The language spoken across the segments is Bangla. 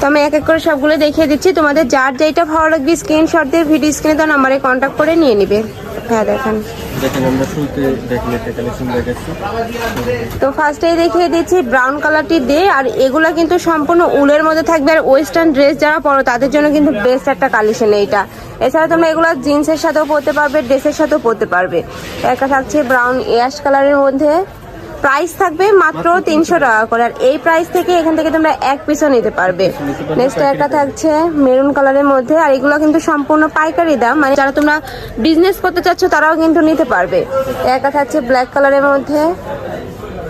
তো আমি এক এক করে সবগুলো দেখিয়ে দিচ্ছি, তোমাদের যার যেটা ভালো লাগবে স্ক্রিনশট দিয়ে ভিডিও স্ক্রিনে তো নাম্বারে কন্ট্যাক্ট করে নিয়ে নিবে। হ্যাঁ দেখেন আমরা শুরুতে দেখলে একটা কালেকশন দেখাচ্ছি। তো ফার্স্টেই দেখিয়ে দিচ্ছি ব্রাউন কালারটি দিয়ে, আর এগুলো কিন্তু সম্পূর্ণ উলের মধ্যে থাকবে, আর ওয়েস্টার্ন ড্রেস যারা পরো তাদের জন্য কিন্তু বেস্ট একটা কালেকশন এইটা। এছাড়া তোমরা এগুলো জিন্সের সাথেও পরতে পারবে, ড্রেসের সাথেও পরতে পারবে। একটা থাকছে ব্রাউন অ্যাশ কালারের মধ্যে, প্রাইস থাকবে মাত্র 300 টাকা করে, আর এই প্রাইস থেকে এখান থেকে তোমরা এক পিসও নিতে পারবে। নেক্সট একটা থাকছে মেরুন কালারের মধ্যে, আর এগুলো কিন্তু সম্পূর্ণ পাইকারি দাম, মানে যারা তোমরা বিজনেস করতে চাচ্ছ তারাও কিন্তু নিতে পারবে। একটা থাকছে ব্ল্যাক কালারের মধ্যে,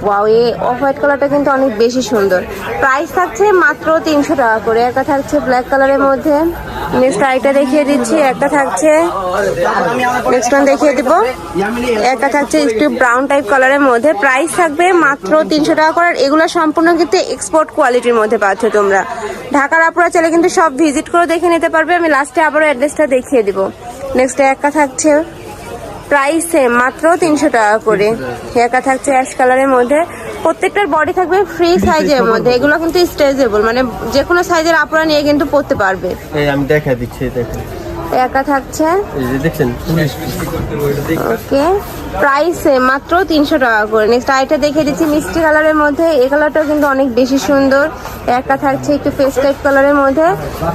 ওয়াও এই অফ হোয়াইট কালারটা কিন্তু অনেক বেশি সুন্দর, প্রাইস থাকছে মাত্র 300 টাকা করে। একটা থাকছে ব্ল্যাক কালারের মধ্যে, নেক্সট আইটা দেখিয়ে দিচ্ছি। একটা থাকছে, নেক্সট ওয়ান দেখিয়ে দিব। একটা থাকছে একটু ব্রাউন টাইপ কালারের মধ্যে, প্রাইস থাকবে মাত্র 300 টাকা করে। এগুলো সম্পূর্ণ কিন্তু এক্সপোর্ট কোয়ালিটির মধ্যে পাচ্ছ তোমরা। ঢাকার আপুরা চাইলে কিন্তু সব ভিজিট করে দেখে নিতে পারবে, আমি লাস্টে আবারও অ্যাড্রেসটা দেখিয়ে দিব। নেক্সট একটা থাকছে প্রাইস সেম মাত্র 300 টাকা করে। একা থাকছে অ্যাশ কালারের মধ্যে, প্রত্যেকটার বডি থাকবে ফ্রি সাইজের মধ্যে, এগুলো কিন্তু স্ট্রেচেবল, মানে যে কোনো সাইজের আপনারা নিয়ে কিন্তু পরতে পারবে। আমি দেখা দিচ্ছি, দেখেন একা থাকছে, এই যে দেখছেন ওকে প্রাইস মাত্র 300 টাকা করে। নেক্সট আইটা দেখিয়ে দিচ্ছি মিষ্টি কালারের মধ্যে, এই কালারটাও কিন্তু অনেক বেশি সুন্দর। একা থাকছে একটু পেস্ট টাইপ কালারের মধ্যে,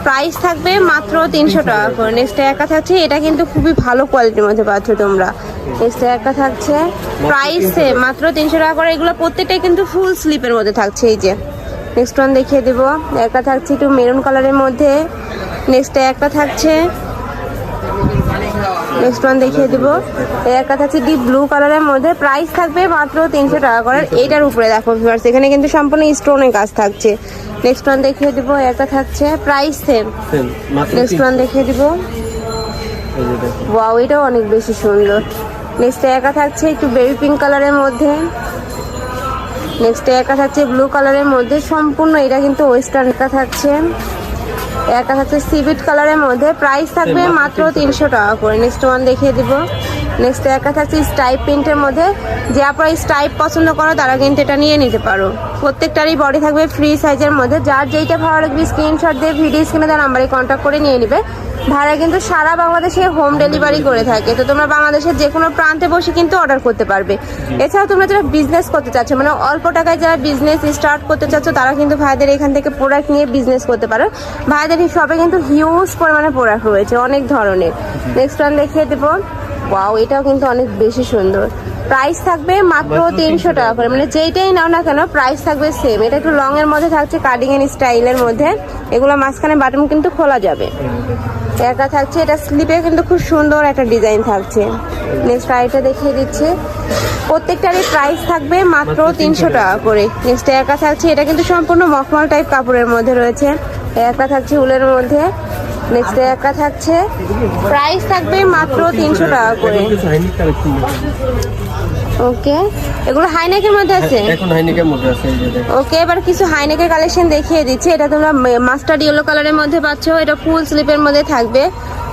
প্রাইস থাকবে মাত্র 300 টাকা করে। নেক্সট একা থাকছে, এটা কিন্তু খুবই ভালো কোয়ালিটির মধ্যে পাচ্ছ তোমরা। নেক্সট একা থাকছে, প্রাইস মাত্র 300 টাকা করে। এগুলো প্রত্যেকটাই কিন্তু ফুল স্লিপের মধ্যে থাকছে। এই যে নেক্সট ওয়ান দেখিয়ে দেবো। একা থাকছে একটু মেরুন কালারের মধ্যে, নেক্সট একটা থাকছে, নেক্সট ওয়ান দেখিয়ে দিব। একটা থাকছে ডিপ ব্লু কালারের মধ্যে, প্রাইস থাকবে মাত্র 300 টাকা করে। এইটার উপরে দেখো ভিউয়ার্স, এখানে কিন্তু সম্পূর্ণ স্টোনের কাজ থাকছে। নেক্সট ওয়ান দেখিয়ে দিব। একটা থাকছে প্রাইস সেম। নেক্সট ওয়ান দেখিয়ে দিব। ওয়াও এটাও অনেক বেশি সুন্দর। নেক্সট একা থাকছে একটু বেবি পিঙ্ক কালারের মধ্যে, নেক্সট একা থাকছে ব্লু কালারের মধ্যে, সম্পূর্ণ এটা কিন্তু ওয়েস্টার্ন। একা থাকছে, একটা থাকছে সিভিট কালারের মধ্যে, প্রাইস থাকবে মাত্র 300 টাকা করে। নেক্সট ওয়ান দেখিয়ে দিব। নেক্সট একটা থাকছে স্টাইপ প্রিন্টের মধ্যে, যে আপনারা স্টাইপ পছন্দ করো তারা কিন্তু এটা নিয়ে নিতে পারো। প্রত্যেকটারই বডি থাকবে ফ্রি সাইজের মধ্যে, যার যেইটা ভালো লাগবে স্ক্রিনশট দিয়ে ভিডিও স্ক্রিনে দেওয়া নাম্বারে কন্ট্যাক্ট করে নিয়ে নিবে। ভাড়া কিন্তু সারা বাংলাদেশে হোম ডেলিভারি করে থাকে, তো তোমরা বাংলাদেশের যে কোনো প্রান্তে বসে কিন্তু অর্ডার করতে পারবে। এছাড়াও তোমরা যারা বিজনেস করতে চাচ্ছ, মানে অল্প টাকায় যারা বিজনেস স্টার্ট করতে চাচ্ছ, তারা কিন্তু ভাইদের এখান থেকে প্রোডাক্ট নিয়ে বিজনেস করতে পারো। ভাইদের শপে কিন্তু হিউজ পরিমাণে প্রোডাক্ট রয়েছে, অনেক ধরনের। নেক্সট ওয়ান দেখিয়ে দেবো। ওয়াও এটাও কিন্তু অনেক বেশি সুন্দর, প্রাইস থাকবে মাত্র 300 টাকা করে। মানে যেইটাই নাও না কেন প্রাইস থাকবে সেম। এটা একটু লং এর মধ্যে থাকছে, কাটিং এর স্টাইলের মধ্যে, এগুলো মাঝখানে বাটন কিন্তু খোলা যাবে। একা থাকছে, এটা স্লিপে কিন্তু খুব সুন্দর একটা ডিজাইন থাকছে। নেক্সট আইটা দেখিয়ে দিচ্ছি। প্রত্যেকটারই প্রাইস থাকবে মাত্র 300 টাকা করে। নেক্সট একা থাকছে, এটা কিন্তু সম্পূর্ণ মখমল টাইপ কাপড়ের মধ্যে রয়েছে। একা থাকছে উলের মধ্যে। নেক্সট একা থাকছে, প্রাইস থাকবে মাত্র 300 টাকা করে। ওকে এগুলো হাইনেকের মধ্যে আছে, এখন হাইনেকের মধ্যে আছে। ওকে এবার কিছু হাইনেকের কালেকশন দেখিয়ে দিচ্ছি। এটা তোমরা মাস্টার্ড ইয়েলো কালারের মধ্যে পাচ্ছ, এটা ফুল স্লিপের মধ্যে থাকবে।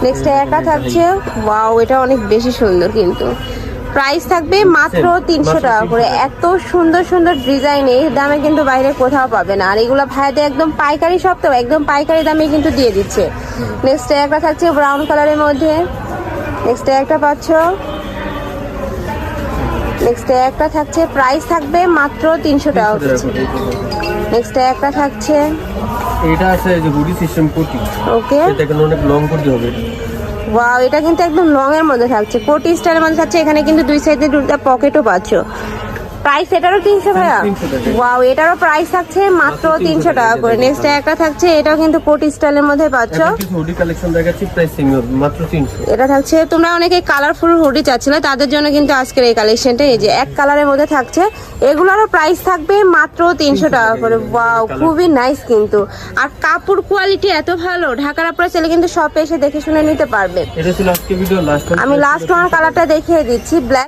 নেক্সট একা থাকছে, ওয়াও এটা অনেক বেশি সুন্দর, কিন্তু প্রাইস থাকবে মাত্র 300 টাকা করে। এত সুন্দর সুন্দর ডিজাইন এই দামে কিন্তু বাইরে কোথাও পাবে না, আর এগুলো ভাইদের একদম পাইকারি সব, তো একদম পাইকারি দামে কিন্তু দিয়ে দিচ্ছে। নেক্সট একটা থাকছে ব্রাউন কালারের মধ্যে, নেক্সট একটা পাচ্ছ। নেক্সট একটা থাকছে, প্রাইস থাকবে মাত্র 300 টাকা। নেক্সট একটা থাকছে, এটা আছে যে হুডি সিস্টেম কোটি, ওকে এটা কিন্তু অনেক লং কোটি হবে। ওয়াও এটা কিন্তু একদম লং এর মধ্যে থাকছে, কোটি স্টাইলের মধ্যে থাকছে। এখানে কিন্তু দুই সাইডে দুটো পকেটও পাচ্ছ। প্রাইস এটারও 300 ভাইয়া। ওয়াও এটারও প্রাইস থাকছে মাত্র 300 টাকা করে। নেক্সট একটা থাকছে, এটাও কিন্তু কোটি স্টাইলের মধ্যে পাচ্ছ। হুডি কালেকশন দেখাচ্ছি, প্রাইস মাত্র 300। এটা থাকছে, তোমরা অনেকে কালারফুল হুডি চাচ্ছিলে, তাদের জন্য কিন্তু আজকের এই কালেকশনটা। এই যে এক কালারের মধ্যে থাকছে, এগুলোরও প্রাইস থাকবে মাত্র 300 টাকা করে। ওয়াও খুবই নাইস কিন্তু, আর কাপড় কোয়ালিটি এত ভালো, ঢাকার আপনারা চাইলে কিন্তু শপে এসে দেখে শুনে নিতে পারবে। এটা ছিল আজকে ভিডিও লাস্ট। আমি লাস্ট ওয়ান কালারটা দেখিয়ে দিচ্ছি, ব্ল্যাক।